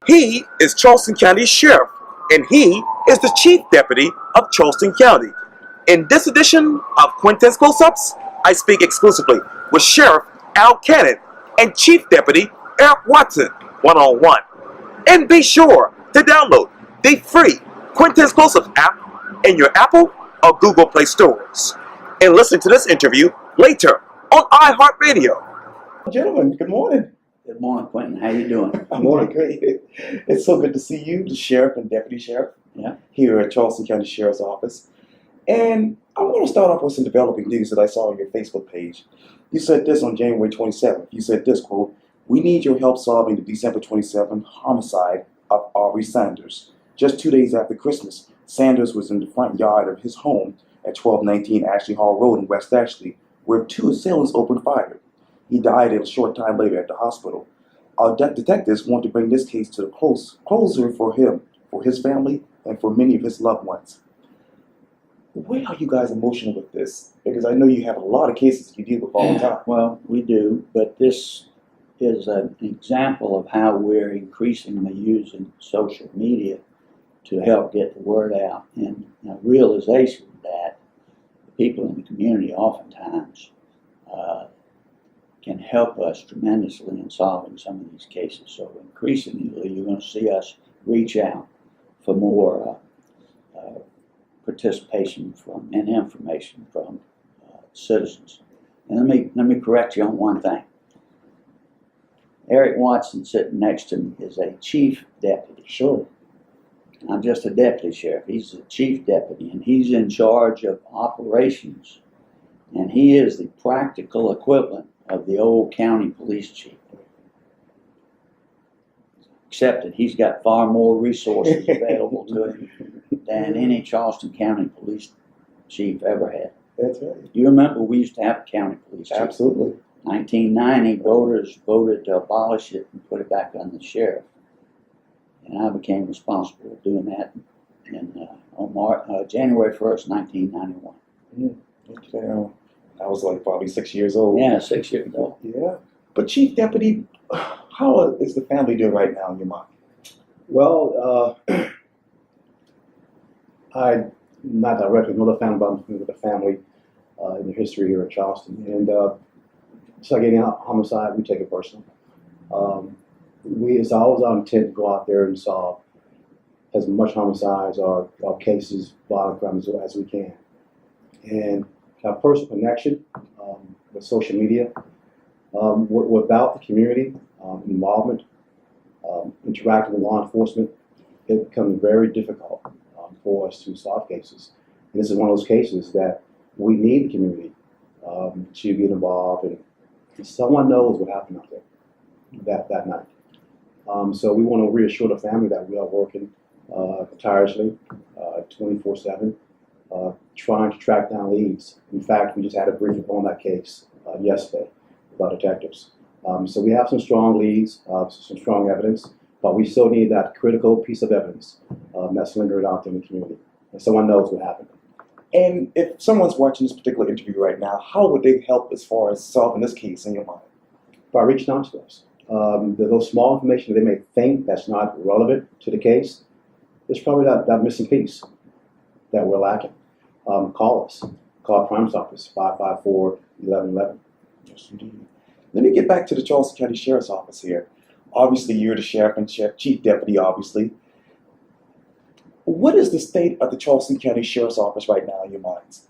He is Charleston County Sheriff, and he is the Chief Deputy of Charleston County. In this edition of Quintin's Close-Ups, I speak exclusively with Sheriff Al Cannon and Chief Deputy Eric Watson one-on-one. And be sure to download the free Quintin's Close-Ups app in your Apple or Google Play stores. And listen to this interview later on iHeartRadio. Gentlemen, good morning. Good morning, Quintin. How you doing? I'm doing great. It's so good to see you, the Sheriff and Deputy Sheriff, here at Charleston County Sheriff's Office. And I want to start off with some developing news that I saw on your Facebook page. You said this on January 27th. You said this, quote, "We need your help solving the December 27th homicide of Aubrey Sanders. Just 2 days after Christmas, Sanders was in the front yard of his home at 1219 Ashley Hall Road in West Ashley, where two assailants opened fire. He died a short time later at the hospital. Our detectives want to bring this case to the closure for him, for his family, and for many of his loved ones." Where are you guys emotional with this? Because I know you have a lot of cases you deal with all the time. Well, we do, but this is an example of how we're increasingly using social media to help get the word out, and a realization that the people in the community oftentimes can help us tremendously in solving some of these cases. So increasingly, you're going to see us reach out for more participation from and information from citizens. And let me correct you on one thing. Eric Watson, sitting next to me, is a chief deputy. Sure. I'm just a deputy sheriff. He's the chief deputy, and he's in charge of operations. And he is the practical equivalent of the old county police chief. Except that he's got far more resources available to him than any Charleston County police chief ever had. That's right. You remember we used to have a county police chief. Absolutely. 1990, voters voted to abolish it and put it back on the sheriff. And I became responsible for doing that on January 1st, 1991. Okay. I was like probably 6 years old. Yeah, 6 years old. Yeah. But Chief Deputy, how is the family doing right now in your mind? Well, I not directly know the family, but I'm familiar with the family in the history here in Charleston. And just like any homicide, we take it personal. It's always our intent to go out there and solve as much homicides or cases, violent crimes as we can. And our personal connection with social media, without the community involvement, interacting with law enforcement, it becomes very difficult for us to solve cases. And this is one of those cases that we need the community to get involved, and someone knows what happened out there that night. So we want to reassure the family that we are working tirelessly, 24/7, trying to track down leads. In fact, we just had a briefing on that case yesterday with our detectives. So we have some strong leads, some strong evidence, but we still need that critical piece of evidence that's lingered out there in the community. And someone knows what happened. And if someone's watching this particular interview right now, how would they help as far as solving this case in your mind? By reaching out to us. Those small information that they may think that's not relevant to the case, it's probably that missing piece that we're lacking. Call us. Call Crime's Office, 554-1111. Yes, indeed. Let me get back to the Charleston County Sheriff's Office here. Obviously, you're the Sheriff and Chief Deputy, obviously. What is the state of the Charleston County Sheriff's Office right now in your minds?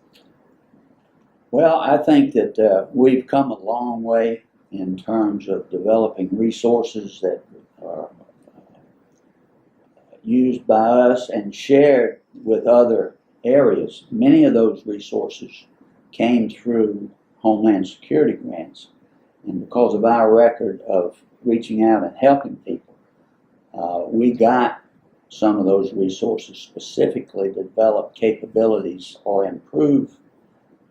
Well, I think that we've come a long way in terms of developing resources that are used by us and shared with other areas. Many of those resources came through Homeland Security grants, and because of our record of reaching out and helping people, we got some of those resources specifically to develop capabilities or improve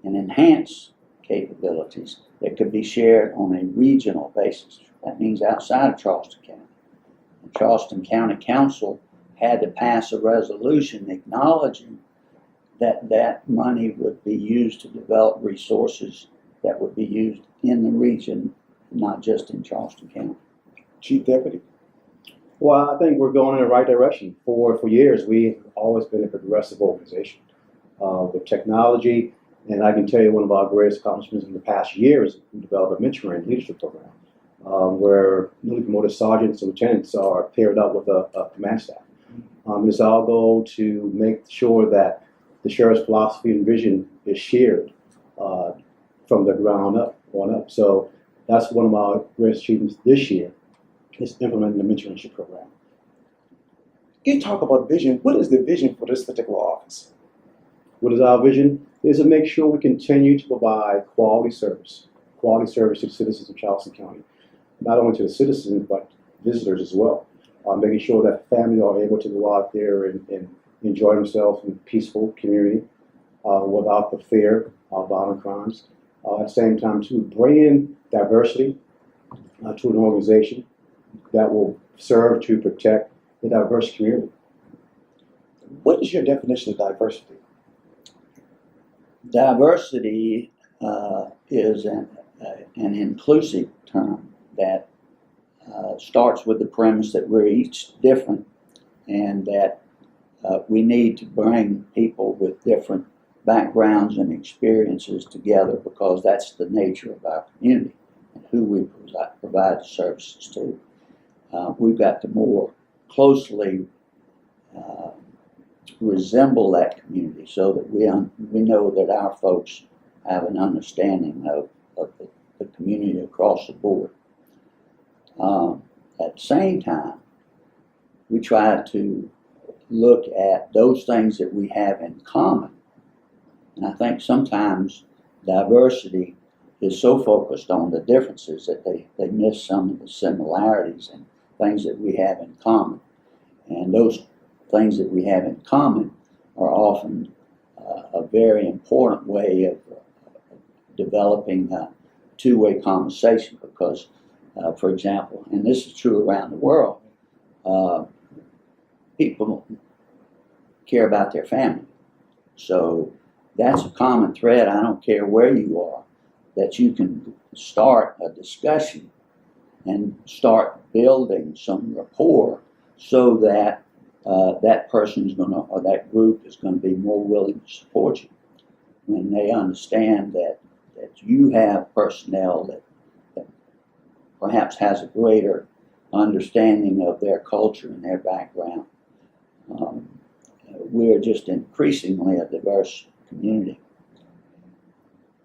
and enhance capabilities that could be shared on a regional basis. That means outside of Charleston County. The Charleston County Council had to pass a resolution acknowledging that that money would be used to develop resources that would be used in the region, not just in Charleston County. Chief Deputy? Well, I think we're going in the right direction. For years, we've always been a progressive organization with technology, and I can tell you one of our greatest accomplishments in the past year is we developed a mentoring leadership program where newly promoted sergeants and lieutenants are paired up with a command staff. It's our goal to make sure that the sheriff's philosophy and vision is shared from the ground up on up. So that's one of our greatest achievements this year is implementing the mentorship program. You talk about vision. What is the vision for this particular office? What is our vision? Is to make sure we continue to provide quality service to the citizens of Charleston County. Not only to the citizens, but visitors as well. Making sure that families are able to go out there and enjoy themselves in a peaceful community without the fear of violent crimes. At the same time, to bring in diversity to an organization that will serve to protect the diverse community. What is your definition of diversity? Diversity is an inclusive term that starts with the premise that we're each different and that we need to bring people with different backgrounds and experiences together because that's the nature of our community and who we provide services to. We've got to more closely resemble that community so that we know that our folks have an understanding of the community across the board. At the same time, we try to look at those things that we have in common. And I think sometimes diversity is so focused on the differences that they miss some of the similarities and things that we have in common. And those things that we have in common are often a very important way of developing a two-way conversation because, for example, and this is true around the world, people care about their family. So that's a common thread. I don't care where you are, that you can start a discussion and start building some rapport so that that person's going to, or that group is going to be more willing to support you when they understand that you have personnel that perhaps has a greater understanding of their culture and their background. We're just increasingly a diverse community.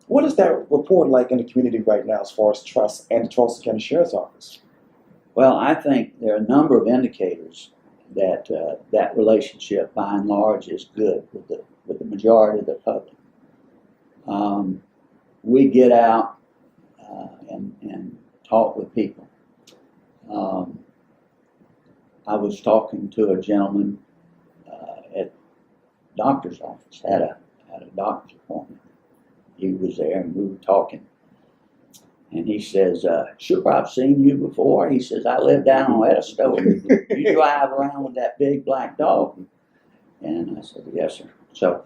What is that report like in the community right now as far as trust and the Charleston County Sheriff's Office? Well, I think there are a number of indicators that that relationship, by and large, is good with the majority of the public. We get out and talk with people. I was talking to a gentleman at doctor's office, had a doctor's appointment. He was there and we were talking. And he says, sure, I've seen you before. He says, I live down on Edisto. You drive around with that big black dog. And I said, yes, sir. So,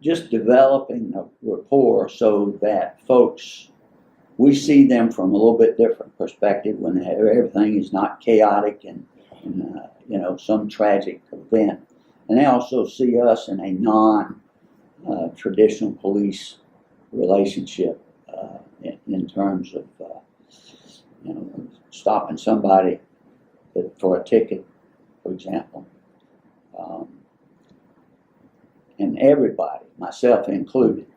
just developing a rapport so that folks, we see them from a little bit different perspective when everything is not chaotic and some tragic event. And they also see us in a non-traditional police relationship in terms of stopping somebody for a ticket, for example. And everybody, myself included,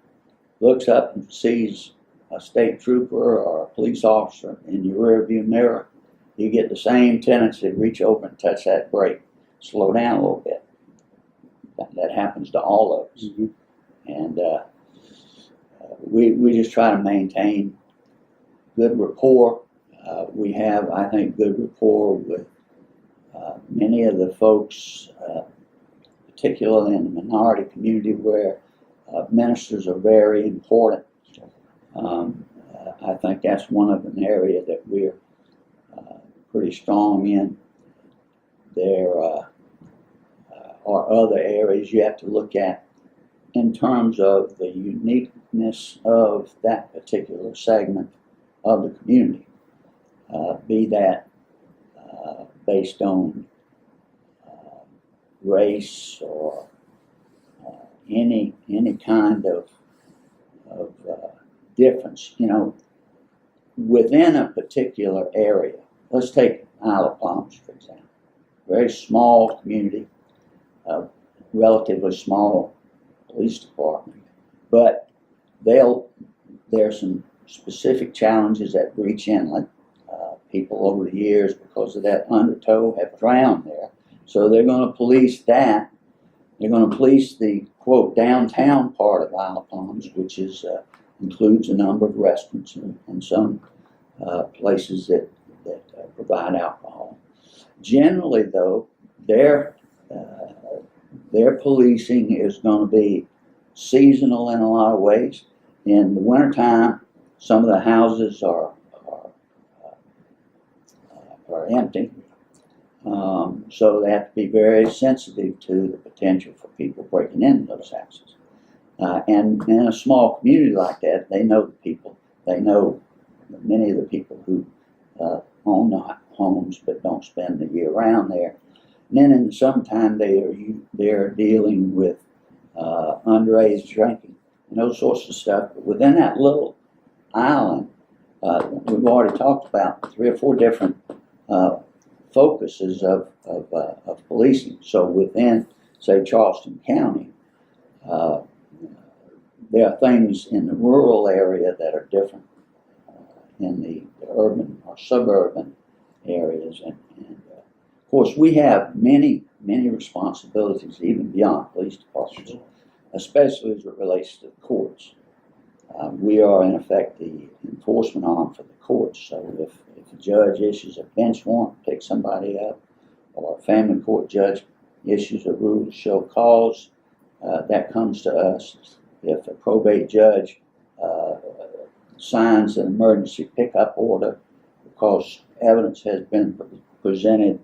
looks up and sees a state trooper or a police officer in your rearview mirror. You get the same tendency to reach over and touch that brake, slow down a little bit. That happens to all of us. Mm-hmm. And we just try to maintain good rapport. We have, I think, good rapport with many of the folks, particularly in the minority community where ministers are very important. I think that's one of an area that we're pretty strong in. There are other areas you have to look at in terms of the uniqueness of that particular segment of the community, be that based on race or any kind of difference, within a particular area. Let's take Isle of Palms, for example. Very small community, relatively small police department, but there's some specific challenges at Breach Inlet. People over the years, because of that undertow, have drowned there. So they're going to police that. They're going to police the, quote, downtown part of Isle of Palms, which includes a number of restaurants and some places that provide alcohol. Generally, though, their policing is going to be seasonal in a lot of ways. In the wintertime, some of the houses are empty, so they have to be very sensitive to the potential for people breaking into those houses. And in a small community like that, they know the people. They know many of the people who own the homes but don't spend the year round there. And then in the summertime, they're dealing with underage drinking and those sorts of stuff. But within that little island, we've already talked about 3 or 4 different focuses of policing. So within, say, Charleston County, there are things in the rural area that are different in the urban or suburban areas. And of course, we have many responsibilities even beyond police departments, especially as it relates to the courts. We are, in effect, the enforcement arm for the courts. So if a judge issues a bench warrant to pick somebody up, or a family court judge issues a rule to show cause, that comes to us. If a probate judge signs an emergency pickup order because evidence has been presented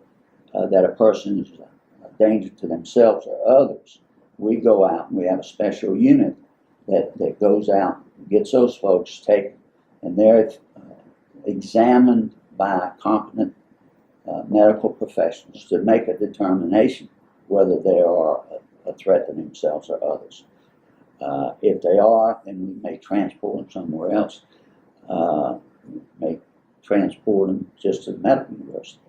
that a person is a danger to themselves or others, we go out and we have a special unit that goes out, gets those folks taken, and they're examined by competent medical professionals to make a determination whether they are a threat to themselves or others. If they are, then we may transport them somewhere else. May transport them just to the medical university.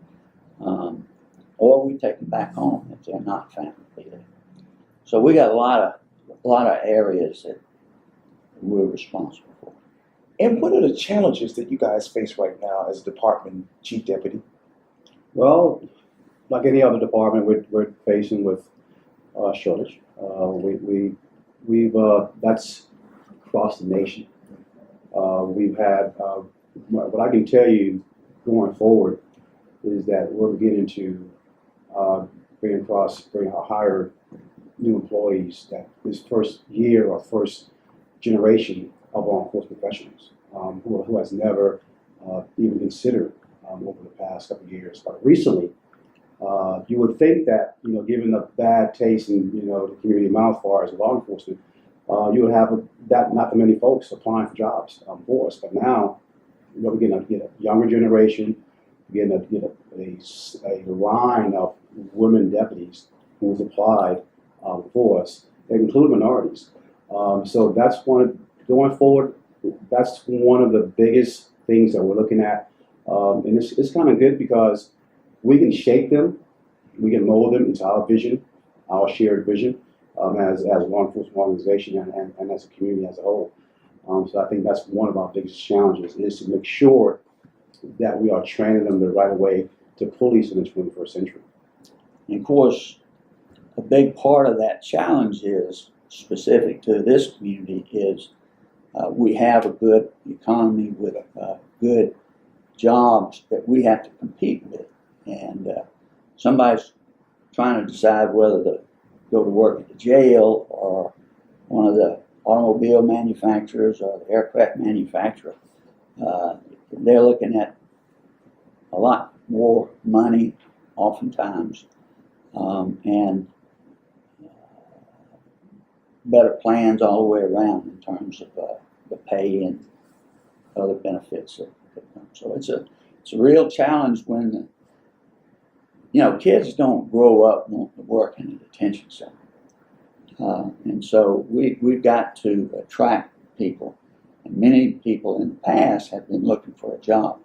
Or we take them back home if they're not found to be there. So we got a lot of areas that we're responsible for. And what are the challenges that you guys face right now as a department chief deputy? Well, like any other department, we're facing with shortage. We've that's across the nation. We've had what I can tell you going forward is that we're beginning to hire new employees that this first year or first generation of law enforcement professionals who has never even considered over the past couple of years. But recently, you would think that, given the bad taste in, the community amount as far as law enforcement, you would have not that many folks applying for jobs for us. But now, we're getting to get a younger generation, we're getting to get a line of women deputies who's applied for us, they include minorities. So that's going forward, that's one of the biggest things that we're looking at. And it's kind of good because we can shape them, we can mold them into our vision, our shared vision, as a law enforcement organization and as a community as a whole. So I think that's one of our biggest challenges, is to make sure that we are training them the right way to police in the 21st century. And of course, a big part of that challenge is specific to this community is we have a good economy with good jobs that we have to compete with. And somebody's trying to decide whether to go to work at the jail or one of the automobile manufacturers or the aircraft manufacturer. They're looking at a lot more money oftentimes and better plans all the way around in terms of the pay and other benefits that come. So it's a real challenge when kids don't grow up wanting to work in a detention center. And so we've got to attract people. And many people in the past have been looking for a job.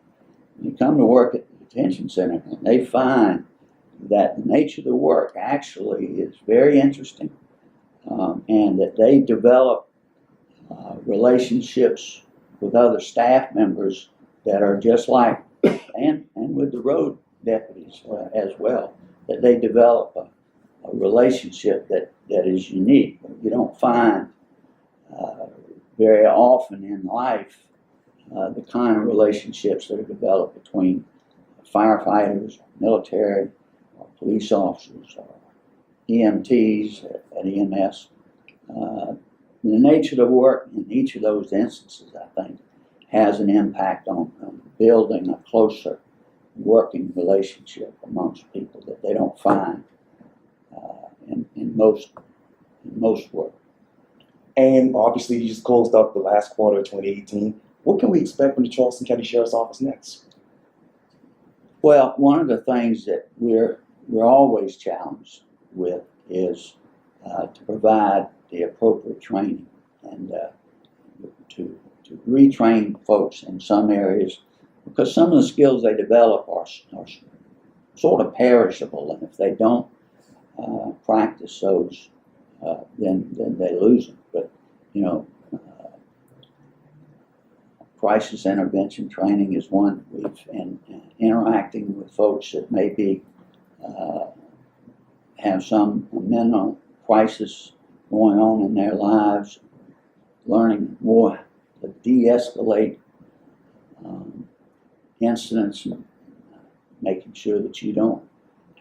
When you come to work at the detention center, and they find that the nature of the work actually is very interesting, and that they develop relationships with other staff members that are just like, and with the road deputies as well, that they develop a relationship that is unique. You don't find very often in life the kind of relationships that are developed between firefighters, military, or police officers, or EMTs at EMS. The nature of the work in each of those instances, I think, has an impact on building a closer working relationship amongst people that they don't find in most work. And obviously, you just closed up the last quarter of 2018. What can we expect from the Charleston County Sheriff's Office next? Well, one of the things that we're always challenged with is to provide the appropriate training and to retrain folks in some areas, because some of the skills they develop are sort of perishable, and if they don't practice those, then they lose them. But crisis intervention training is one. And interacting with folks that maybe have some mental crisis going on in their lives, learning more to de-escalate incidents, and making sure that you don't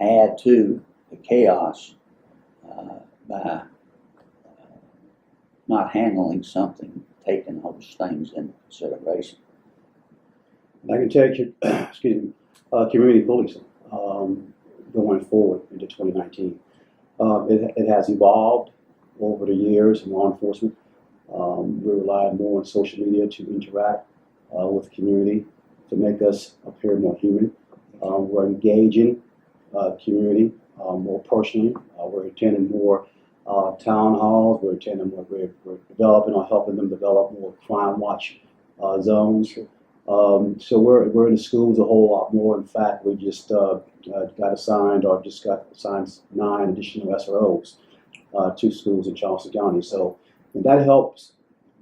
add to the chaos by not handling something, taking those things into consideration. I can take you, community policing going forward into 2019. It has evolved over the years in law enforcement. We rely more on social media to interact with the community, to make us appear more human. We're engaging community more personally. We're attending more town halls. We're developing or helping them develop more crime watch zones. So we're in the schools a whole lot more. In fact, we just got assigned 9 additional SROs to schools in Charleston County. So that helps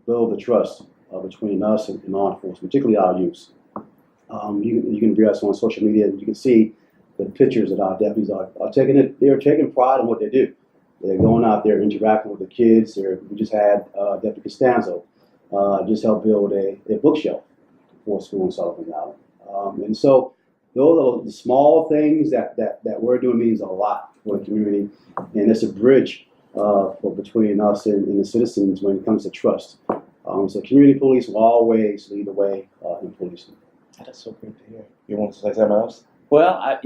build the trust between us and law enforcement, particularly our youth. You can view us on social media, and you can see the pictures that our deputies are taking it. They're taking pride in what they do. They're going out there interacting with the kids. We just had Deputy Costanzo just helped build a bookshelf for a school in Sullivan Valley. And so those are the small things that we're doing means a lot for the community, and it's a bridge between us and the citizens when it comes to trust. So community police will always lead the way in policing. That's so great to hear. You want to say something else? Well, I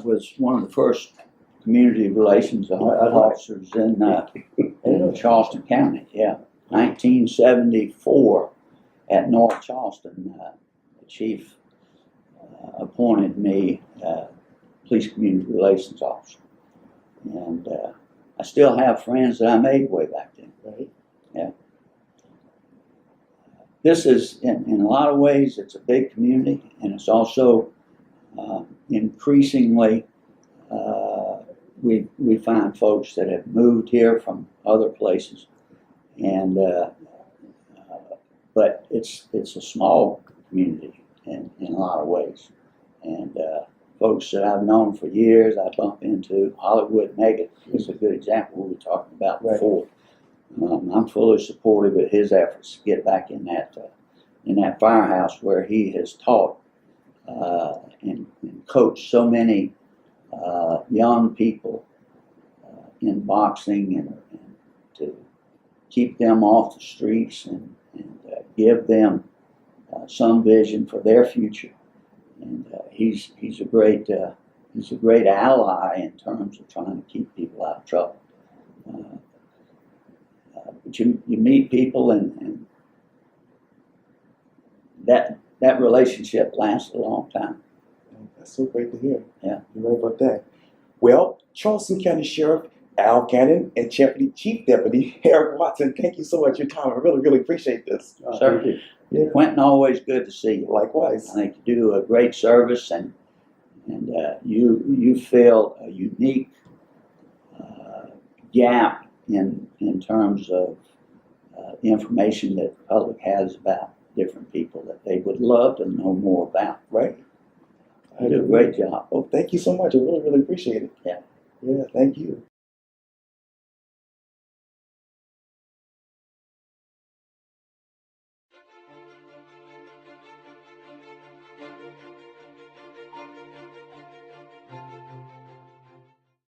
was one of the first community relations officers in Charleston County. Yeah, 1974 at North Charleston. The chief appointed me police community relations officer, and I still have friends that I made way back then. Right. Yeah. This is, in a lot of ways, it's a big community, and it's also increasingly, we find folks that have moved here from other places, and but it's a small community in a lot of ways, and folks that I've known for years, I bump into. Hollywood Megan is a good example we were talking about before. I'm fully supportive of his efforts to get back in that firehouse where he has taught and coached so many young people in boxing and to keep them off the streets and give them some vision for their future. And he's a great ally in terms of trying to keep people out of trouble. But you meet people, and that relationship lasts a long time. That's so great to hear. Yeah. You're right about that. Well, Charleston County Sheriff Al Cannon and Chief Deputy Eric Watson, thank you so much for your time. I really, really appreciate this. Sir. Thank you. Yeah. Quintin, always good to see you. Likewise. I think you do a great service, and you fill a unique gap in terms of information that the public has about different people that they would love to know more about. Right. You do a great job. Oh, thank you so much. I really, really appreciate it. Yeah. Yeah, thank you.